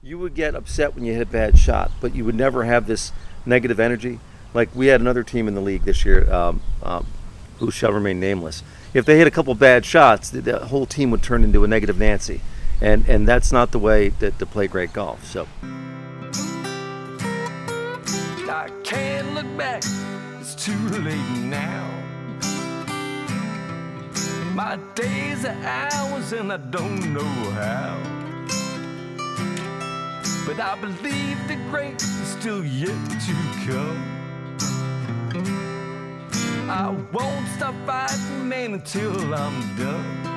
you would get upset when you hit a bad shot, but you would never have this negative energy. Like we had another team in the league this year, who shall remain nameless. If they hit a couple bad shots, the whole team would turn into a negative Nancy, and that's not the way to play great golf. So I can't look back, it's too late now. My days are hours and I don't know how. But I believe the great is still yet to come. I won't stop fighting, man, until I'm done.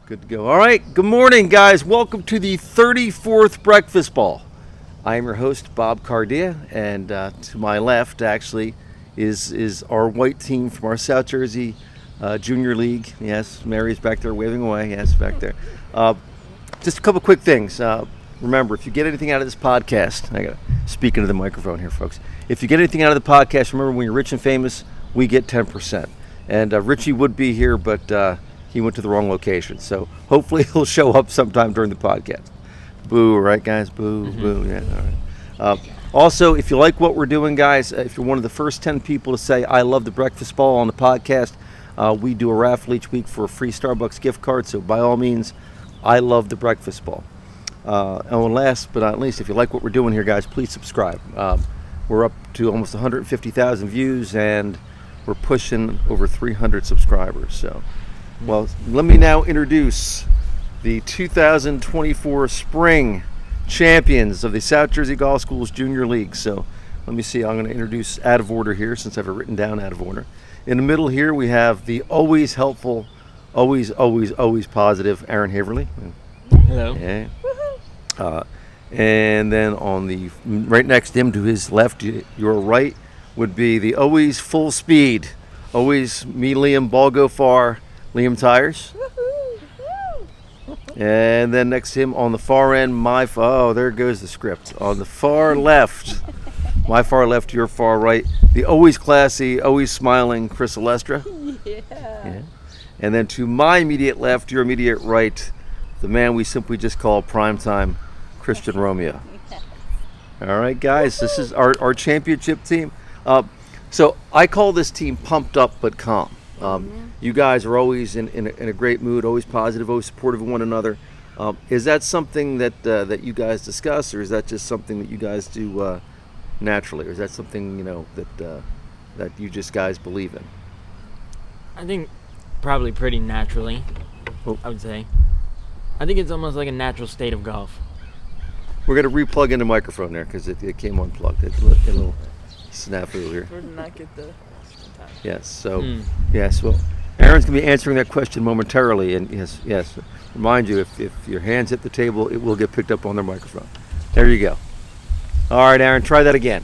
good to go. All right, good morning, guys. Welcome to the 34th Breakfast Ball. I am your host, Bob Cardia, and to my left, actually, is our white team from our South Jersey Junior League. Yes, Mary's back there waving away. Yes, back there. Just a couple quick things. Remember, if you get anything out of this podcast, I got to speak into the microphone here, folks. If you get anything out of the podcast, remember, when you're rich and famous, we get 10%. And Richie would be here, but he went to the wrong location. So hopefully he'll show up sometime during the podcast. Boo, right, guys? Boo, boo. Yeah, all right. Also, if you like what we're doing, guys, if you're one of the first 10 people to say, I love the Breakfast Ball on the podcast, we do a raffle each week for a free Starbucks gift card. So by all means, I love the Breakfast Ball. And last but not least, if you like what we're doing here, guys, please subscribe. We're up to almost 150,000 views, and we're pushing over 300 subscribers. So, well, let me now introduce the 2024 Spring Champions of the South Jersey Golf Schools Junior League. So, let me see. I'm going to introduce out of order here, since I have it written down out of order. In the middle here, we have the always helpful, always positive Aaron Haverly. Hello. Yeah. And then on the right next to him, to his left, your right, would be the always full speed, always me, Liam, ball go far, Liam Tires. And then next to him on the far end, there goes the script. On the far left, my far left, your far right, the always classy, always smiling Chris Alestra. Yeah. And then to my immediate left, your immediate right, the man we simply just call Primetime Christian Romeo. All right, guys, this is our championship team. So I call this team pumped up but calm. You guys are always in a great mood, always positive, always supportive of one another. Is that something that you guys discuss, or is that just something that you guys do naturally, or is that something that you just guys believe in? I think probably pretty naturally, I would say. I think it's almost like a natural state of golf. We're going to re-plug in the microphone there because it came unplugged. It's a little snafu here. Or did not get the time. Yes, so, yes, well, Aaron's going to be answering that question momentarily. And yes, remind you, if your hands hit the table, it will get picked up on their microphone. There you go. All right, Aaron, try that again.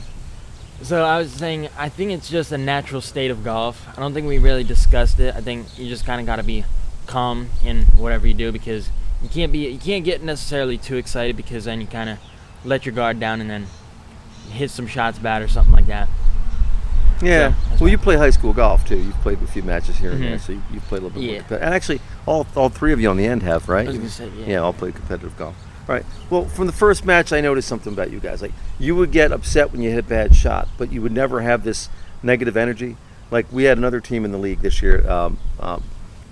So I was saying, I think it's just a natural state of golf. I don't think we really discussed it. I think you just kind of got to be calm in whatever you do, because you can't get necessarily too excited, because then you kind of let your guard down and then hit some shots bad or something like that. Yeah. So, well, you play high school golf too. You've played a few matches here and there, so you've played a little bit more competitive. And actually, all three of you on the end have, right? I was gonna say, Yeah, all played competitive golf. All right. Well, from the first match, I noticed something about you guys. Like, you would get upset when you hit a bad shot, but you would never have this negative energy. Like, we had another team in the league this year,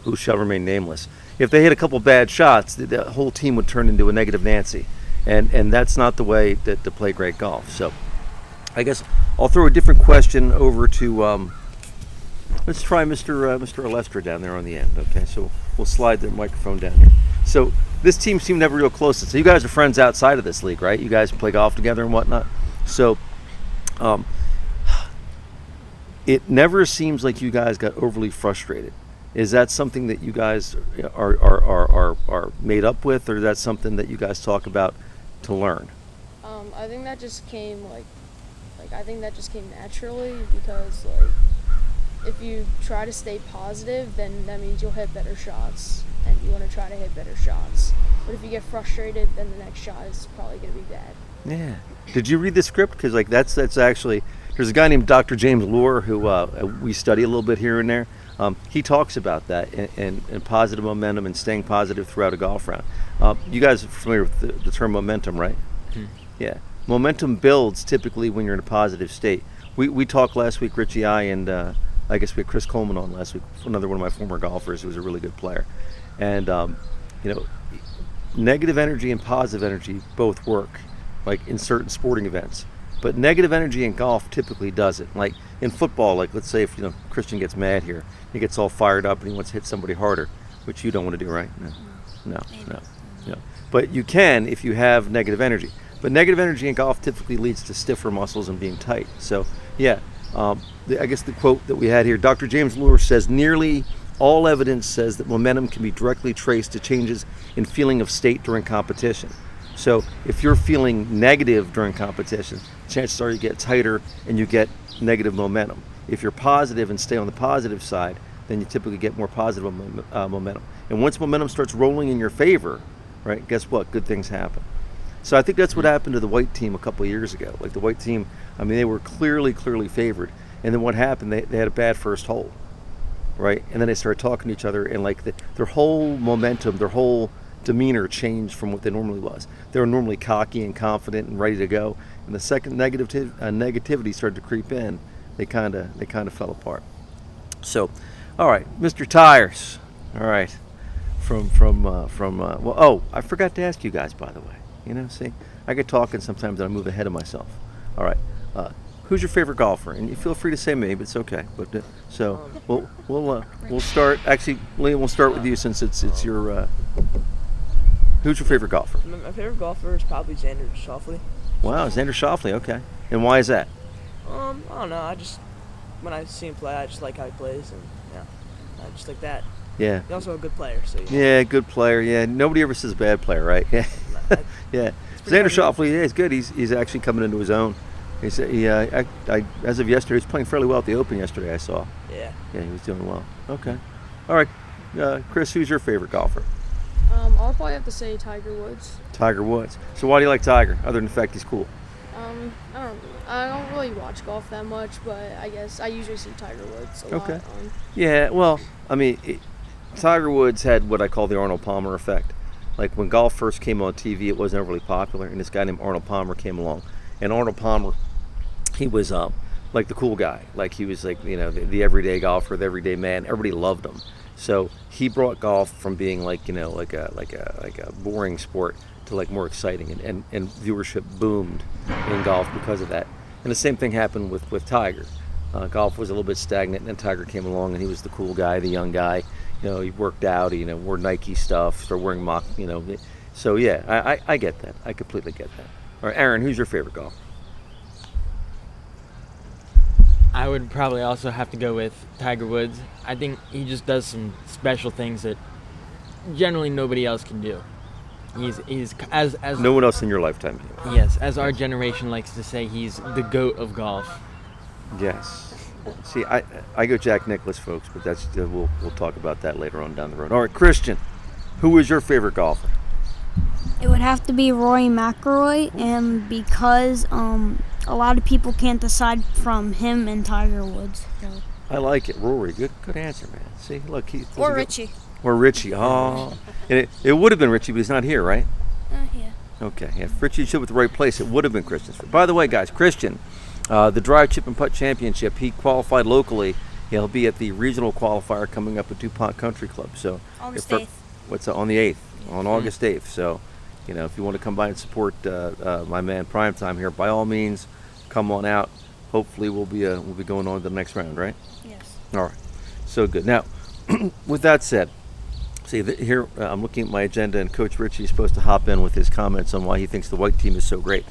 who shall remain nameless. If they hit a couple bad shots, the whole team would turn into a negative Nancy, and that's not the way to play great golf. So, I guess I'll throw a different question over to. Let's try Mr. Alestra down there on the end. Okay, so we'll slide the microphone down here. So this team seemed never real close. So you guys are friends outside of this league, right? You guys play golf together and whatnot. So, it never seems like you guys got overly frustrated. Is that something that you guys are made up with, or is that something that you guys talk about to learn? I think that just came I think that just came naturally, because if you try to stay positive, then that means you'll hit better shots, and you want to try to hit better shots. But if you get frustrated, then the next shot is probably going to be bad. Yeah. Did you read the script? Because that's actually, there's a guy named Dr. James Lohr who we study a little bit here and there. He talks about that and positive momentum and staying positive throughout a golf round. You guys are familiar with the term momentum, right? Yeah. Momentum builds typically when you're in a positive state. We talked last week, Richie, and I guess we had Chris Coleman on last week, another one of my former golfers who was a really good player. And, negative energy and positive energy both work, like in certain sporting events. But negative energy in golf typically doesn't. Like in football, like let's say if Christian gets mad here, he gets all fired up and he wants to hit somebody harder, which you don't want to do, right? No. But you can if you have negative energy. But negative energy in golf typically leads to stiffer muscles and being tight. So yeah, I guess the quote that we had here, Dr. James Lewis says, nearly all evidence says that momentum can be directly traced to changes in feeling of state during competition. So if you're feeling negative during competition, chances are you get tighter and you get negative momentum. If you're positive and stay on the positive side, then you typically get more positive momentum. And once momentum starts rolling in your favor, right, guess what? Good things happen. So I think that's what happened to the white team a couple of years ago. Like the white team, I mean, they were clearly favored. And then what happened? They had a bad first hole, right? And then they started talking to each other, and like their whole momentum, their whole demeanor changed from what they normally was. They were normally cocky and confident and ready to go. And the second negativity started to creep in, they kind of fell apart. So, all right, Mr. Tires. All right, I forgot to ask you guys, by the way. See, I get talking sometimes and I move ahead of myself. All right, who's your favorite golfer? And you feel free to say me, but it's okay. But so we'll start. Actually, Liam, we'll start with you since it's your. Who's your favorite golfer? My favorite golfer is probably Xander Schauffele. Wow, Xander Schauffele. Okay, and why is that? I don't know. When I see him play, I just like how he plays, and I just like that. Yeah. He's also a good player. So yeah, good player. Yeah, nobody ever says bad player, right? Yeah. Yeah. Xander Schauffele, yeah, he's good. He's actually coming into his own. As of yesterday, he was playing fairly well at the Open yesterday. I saw. Yeah. Yeah, he was doing well. Okay. All right, Chris, who's your favorite golfer? I'll probably have to say Tiger Woods. Tiger Woods. So why do you like Tiger, other than the fact he's cool? I don't really watch golf that much, but I guess I usually see Tiger Woods a lot on. Yeah, well, I mean, Tiger Woods had what I call the Arnold Palmer effect. Like when golf first came on TV, it wasn't really popular, and this guy named Arnold Palmer came along. And Arnold Palmer, he was like the cool guy. Like he was like, the everyday golfer, the everyday man. Everybody loved him. So he brought golf from being like a boring sport to like more exciting, and viewership boomed in golf because of that. And the same thing happened with Tiger. Golf was a little bit stagnant, and then Tiger came along, and he was the cool guy, the young guy. He worked out, he wore Nike stuff, started wearing mock, So yeah, I get that. I completely get that. All right, Aaron, who's your favorite golfer? I would probably also have to go with Tiger Woods. I think he just does some special things that generally nobody else can do. He's as no one else in your lifetime. Anyway. Yes, as our generation likes to say, he's the GOAT of golf. Yes. See, I go Jack Nicklaus, folks, but that's we'll talk about that later on down the road. All right, Christian, who is your favorite golfer? It would have to be Rory McIlroy, and because a lot of people can't decide from him and Tiger Woods. So. I like it, Rory. Good answer, man. See, look, or Richie. Or Richie. Oh, and it would have been Richie, but he's not here, right? Yeah. Okay. Yeah, if Richie showed up at the right place, it would have been Christian's. By the way, guys, Christian, the Drive, Chip, and Putt Championship, he qualified locally. He'll be at the regional qualifier coming up at DuPont Country Club. So August 8th. What's on the 8th? On August 8th. So, if you want to come by and support my man Primetime here, by all means, come on out. Hopefully, we'll be going on to the next round, right? Yes. All right. So good. Now, with that said, see here I'm looking at my agenda, and Coach Richie is supposed to hop in with his comments on why he thinks the white team is so great.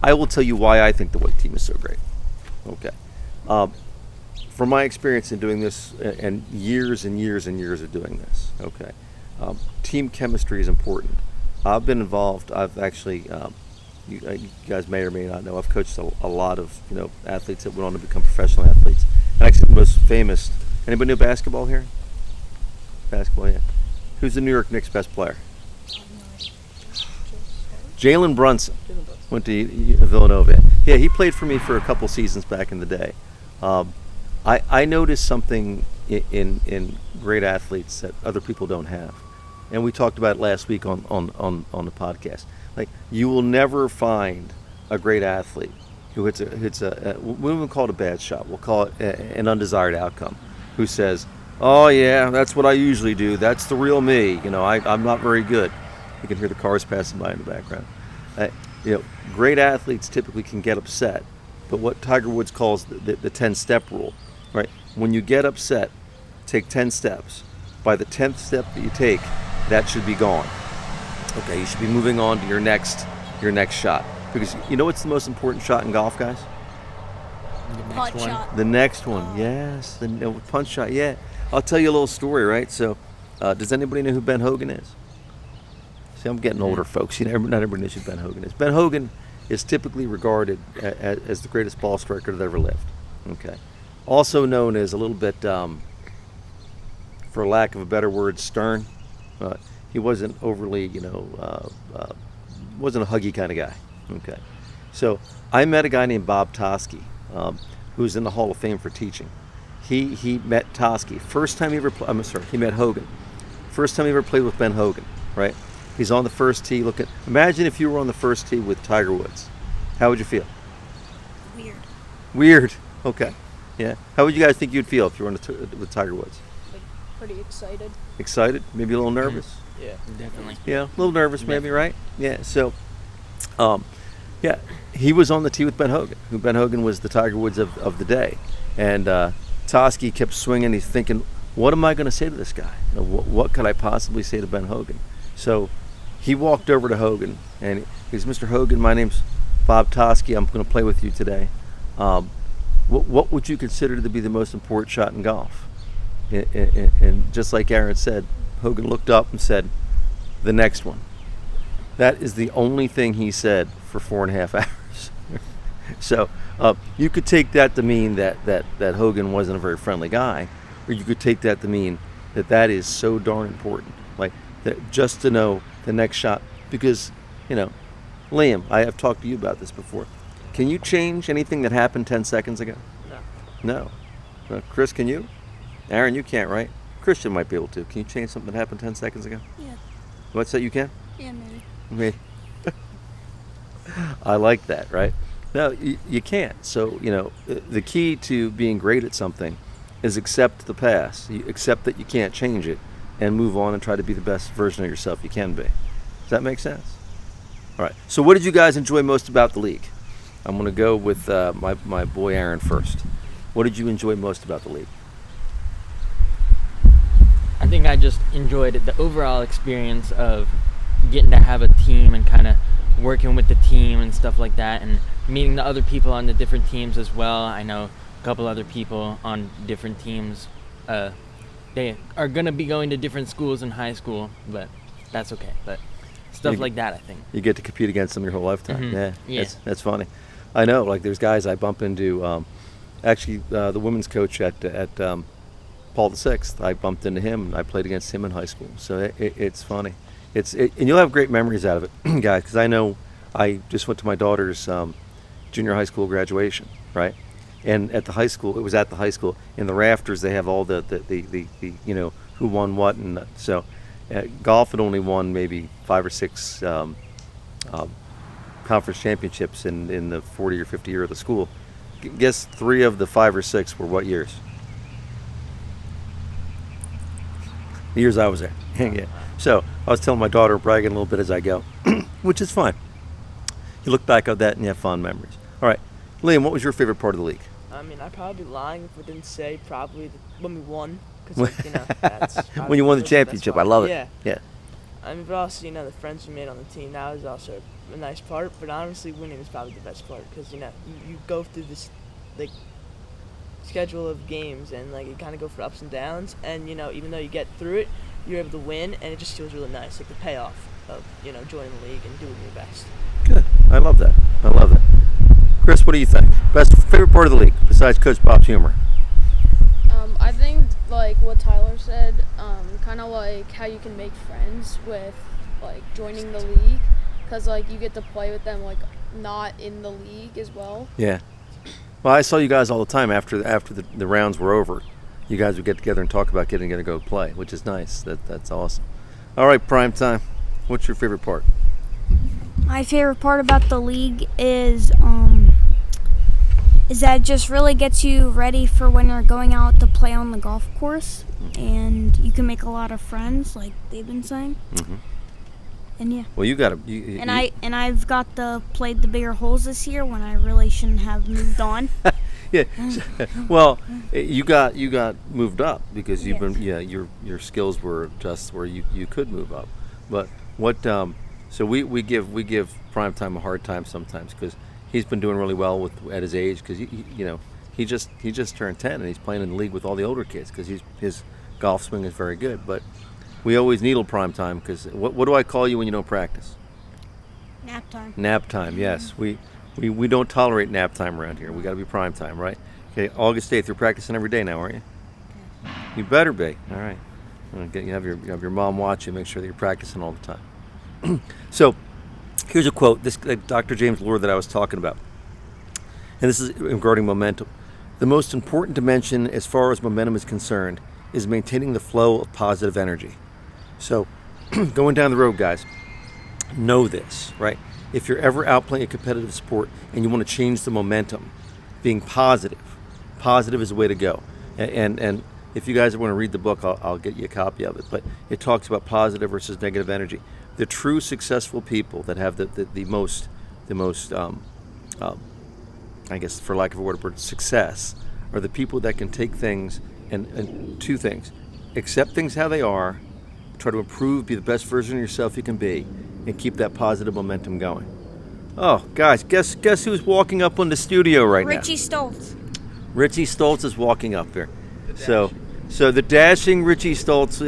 I will tell you why I think the white team is so great. Okay. From my experience in doing this, and years and years and years of doing this, okay, team chemistry is important. I've been involved. I've actually, you guys may or may not know, I've coached a lot of athletes that went on to become professional athletes. And actually, the most famous. Anybody know basketball here? Basketball, yeah. Who's the New York Knicks' best player? Jalen Brunson. Went to Villanova. Yeah, he played for me for a couple seasons back in the day. I noticed something in great athletes that other people don't have. And we talked about it last week on the podcast. Like, you will never find a great athlete who hits a we won't call it a bad shot. We'll call it an undesired outcome. Who says, "Oh yeah, that's what I usually do. That's the real me. You know, I'm not very good." You can hear the cars passing by in the background. Great athletes typically can get upset, but what Tiger Woods calls the 10-step rule, right? When you get upset, take 10 steps. By the 10th step that you take, that should be gone. Okay, you should be moving on to your next shot. Because you know what's the most important shot in golf, guys? The Putt next one. shot. The next one, yes, the punch shot. Yeah, I'll tell you a little story, right? So, does anybody know who Ben Hogan is? See, I'm getting older, folks. Not everybody knows who Ben Hogan is. Ben Hogan is typically regarded as the greatest ball striker that ever lived. Okay, also known as a little bit, for lack of a better word, stern. He wasn't overly, wasn't a huggy kind of guy. Okay, so I met a guy named Bob Tosky, who's in the Hall of Fame for teaching. He met Tosky first time he ever. He met Hogan. First time he ever played with Ben Hogan. Right? He's on the first tee. Imagine if you were on the first tee with Tiger Woods. How would you feel? Weird. Weird. Okay. Yeah. How would you guys think you'd feel if you were on with Tiger Woods? Like, pretty excited. Excited? Maybe a little nervous. Yeah. Definitely. Yeah, a little nervous maybe, right? Yeah, so, he was on the tee with Ben Hogan, who Ben Hogan was the Tiger Woods of the day. And Tosky kept swinging. He's thinking, what am I going to say to this guy? What could I possibly say to Ben Hogan? So he walked over to Hogan, and he goes, Mr. Hogan, my name's Bob Tosky. I'm going to play with you today. What would you consider to be the most important shot in golf? And just like Aaron said, Hogan looked up and said, the next one. That is the only thing he said for 4.5 hours. So you could take that to mean that Hogan wasn't a very friendly guy, or you could take that to mean that is so darn important. Like, that just to know the next shot. Because, Liam, I have talked to you about this before. Can you change anything that happened 10 seconds ago? No. Chris, can you? Aaron, you can't, right? Christian might be able to. Can you change something that happened 10 seconds ago? Yeah. What's that, you can? Yeah, maybe. Me. I like that, right? No, you can't. So, the key to being great at something is accept the past. You accept that you can't change it and move on and try to be the best version of yourself you can be. Does that make sense? All right. So what did you guys enjoy most about the league? I'm going to go with my boy Aaron first. What did you enjoy most about the league? I think I just enjoyed the overall experience of getting to have a team and kind of working with the team and stuff like that, and meeting the other people on the different teams as well. I know a couple other people on different teams. They are going to be going to different schools in high school, but that's okay. But stuff like that, I think. You get to compete against them your whole lifetime. Mm-hmm. Yeah. That's funny. I know, like, there's guys I bump into, the women's coach at Paul VI, I bumped into him, and I played against him in high school. So it's funny. And you'll have great memories out of it, guys, because I know I just went to my daughter's junior high school graduation, right? And at the high school, it was at the high school, in the rafters they have all the who won what, and so golf had only won maybe 5 or 6 conference championships in the 40 or 50 year of the school. Guess 3 of the 5 or 6 were what years? The years I was there. Yeah. So I was telling my daughter, bragging a little bit as I go, which is fine. You look back at that and you have fond memories. All right, Liam, what was your favorite part of the league? I mean, I'd probably be lying if I didn't say probably when we won. Cause, that's when you won the championship. I love it. Yeah. Yeah. I mean, but also, the friends we made on the team, that was also a nice part. But honestly, winning is probably the best part because, you go through this, schedule of games and, you kind of go for ups and downs. And, even though you get through it, you're able to win, and it just feels really nice, the payoff of, joining the league and doing your best. Good. I love that. Chris, what do you think? Favorite part of the league besides Coach Bob's humor? I think, what Tyler said, kind of how you can make friends with, joining the league. Because, you get to play with them, not in the league as well. Yeah. Well, I saw you guys all the time after the rounds were over. you guys would get together and talk about getting together to go play, which is nice. That's awesome. All right, prime time. What's your favorite part? My favorite part about the league is that it just really gets you ready for when you're going out to play on the golf course, and you can make a lot of friends, like they've been saying. Mm-hmm. And yeah. Well, you got to. I've got played the bigger holes this year when I really shouldn't have moved on. Yeah. Well, you got moved up because you've Yes. been your skills were just where you could move up. But what so we give Primetime a hard time sometimes because he's been doing really well at his age because he just turned 10 and he's playing in the league with all the older kids because his golf swing is very good. But we always needle Primetime because what do I call you when you don't practice? Nap time. Nap time. Yes, we don't tolerate nap time around here. We got to be prime time, right? Okay, August 8th. You're practicing every day now, aren't you? You better be. All right. You have your mom watch you, make sure that you're practicing all the time. So, here's a quote. This Dr. James Lord that I was talking about, and this is regarding momentum. The most important dimension, as far as momentum is concerned, is maintaining the flow of positive energy. So, going down the road, guys, know this, right? If you're ever out playing a competitive sport and you want to change the momentum, being positive is the way to go. And if you guys want to read the book, I'll get you a copy of it. But it talks about positive versus negative energy. The true successful people that have the most I guess for lack of a word, success are the people that can take things and two things: accept things how they are, try to improve, be the best version of yourself you can be, and keep that positive momentum going. Oh, guys, guess who's walking up on the studio right now? Richie Stoltz. Richie Stoltz is walking up here. So the dashing Richie Stoltz,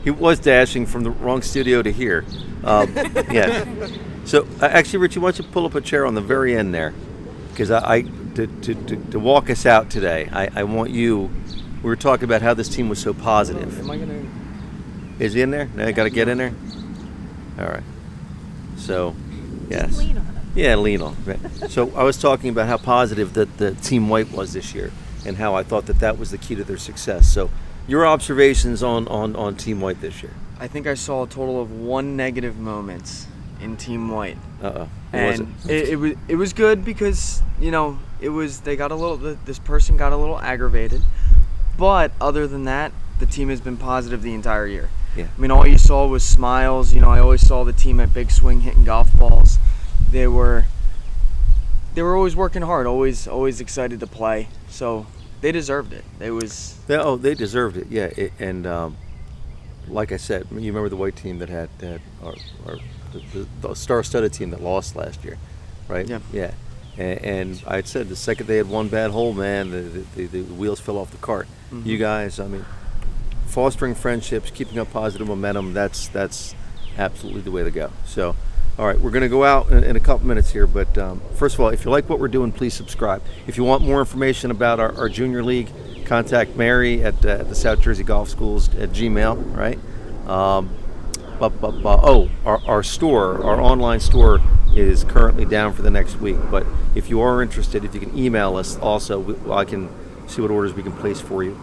he was dashing from the wrong studio to here. Yeah. So actually, Richie, why don't you pull up a chair on the very end there? Because to walk us out today, I want you. We were talking about how this team was so positive. Am I gonna? Is he in there? No, I got to get in there. All right. So, yes. Lean on it. Yeah, lean on. Right. So I was talking about how positive that the Team White was this year, and how I thought that was the key to their success. So, your observations on Team White this year? I think I saw a total of 1 negative moment in Team White. What was And it was good because this person got a little aggravated, but other than that, the team has been positive the entire year. Yeah. I mean, all you saw was smiles. I always saw the team at Big Swing hitting golf balls. They were always working hard, always excited to play. So they deserved it. They deserved it. Yeah, and like I said, you remember the White team that had the star-studded team that lost last year, right? Yeah. Yeah. And I had said the second they had one bad hole, man, the wheels fell off the cart. Mm-hmm. You guys, I mean, fostering friendships, keeping up positive momentum, that's absolutely the way to go. So, all right, we're going to go out in a couple minutes here, but first of all, if you like what we're doing, please subscribe. If you want more information about our junior league, contact Mary at the South Jersey Golf Schools at Gmail, right? Our store, our online store is currently down for the next week, but if you are interested, if you can email us also, I can see what orders we can place for you.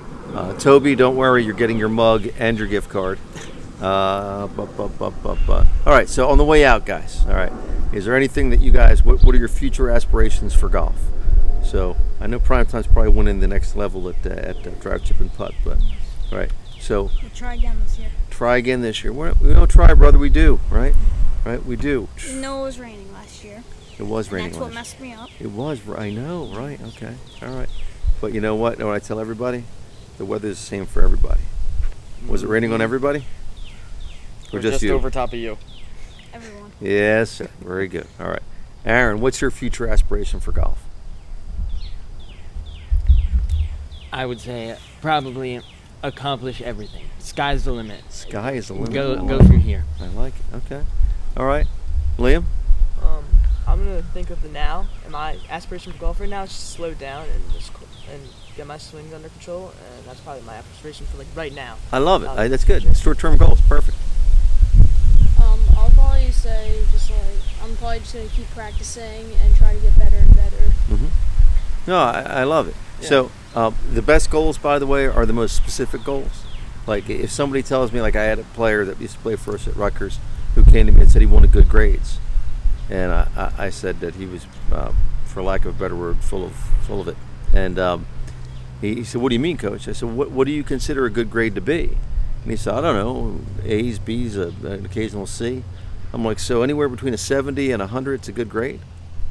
Toby, don't worry, you're getting your mug and your gift card. All right, so on the way out, guys, all right, is there anything that you guys, what are your future aspirations for golf? So I know Primetime's probably winning the next level at Drive, Chip, and Putt, but all right, so We'll try again this year. try again this year. We don't try, brother, we do, right? Right, we do. You know it was raining last year. It was And raining that's what last messed me up. It was, I know, right, okay, all right. But you know what I tell everybody? The weather's the same for everybody. Was it raining on everybody? Or just you? over top of you. Everyone. Yes, sir. Very good. All right. Aaron, what's your future aspiration for golf? I would say probably accomplish everything. Sky's the limit. Sky is the limit. Go from here. I like it. Okay. All right. Liam? I'm gonna think of the now, and my aspiration for golf right now is just slow down and get my swings under control, and that's probably my aspiration for right now. I love it. That's good. Short-term goals. Perfect. I'll probably say I'm probably just gonna keep practicing and try to get better and better. Mm-hmm. No, I love it. Yeah. So The best goals, by the way, are the most specific goals. Like if somebody tells me, like I had a player that used to play for us at Rutgers who came to me and said he wanted good grades, and I said that he was, for lack of a better word, full of it. And he said, "What do you mean, Coach?" I said, "What do you consider a good grade to be?" And he said, "I don't know, A's, B's, an occasional C." I'm like, "So anywhere between a 70 and 100, it's a good grade,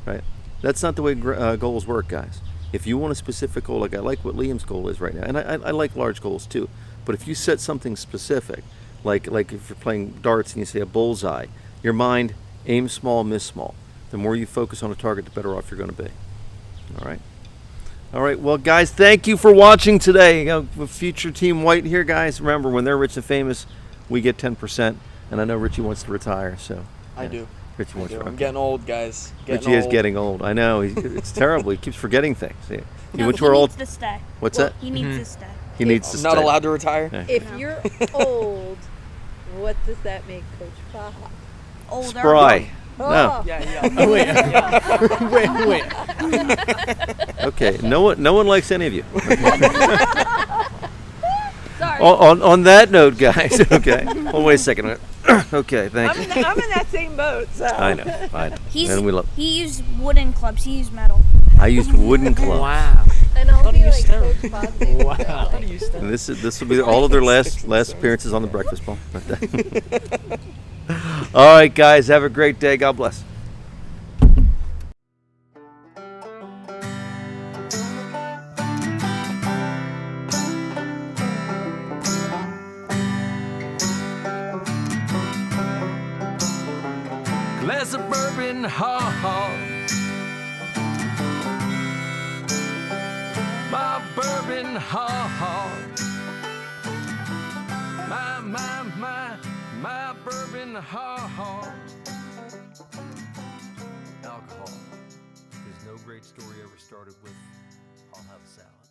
right?" That's not the way goals work, guys. If you want a specific goal, like I like what Liam's goal is right now, and I like large goals too, but if you set something specific, like if you're playing darts and you say a bullseye, your mind aim small, miss small. The more you focus on a target, the better off you're going to be. All right, well, guys, thank you for watching today. With future Team White here, guys. Remember, when they're rich and famous, we get 10%, and I know Richie wants to retire, so. I do. Richie wants to retire. I'm getting old, guys. Richie is getting old. I know. It's terrible. He keeps forgetting things. He No, went he to our old. needs to stay. What's that? He needs to stay. He needs to I'm stay. not allowed to retire. Yeah. If you're old, what does that make Coach Baha? Older. Spry. No. Oh. Yeah. Oh, wait. Okay. No one likes any of you. Sorry. On that note, guys. Okay. Oh, wait a second. Okay. Thank you. I'm in that same boat, so. I know. And we love. He used wooden clubs. He used metal. I used wooden clubs. Wow. And I'll Thought be he like used Coach stone. Bosley. Wow. And this will be all of their last appearances on the Breakfast Ball. All right, guys. Have a great day. God bless. Glass of bourbon, ha ha. My bourbon, ha ha. My bourbon, ha ha. Alcohol. Because no great story ever started with, I'll have a salad.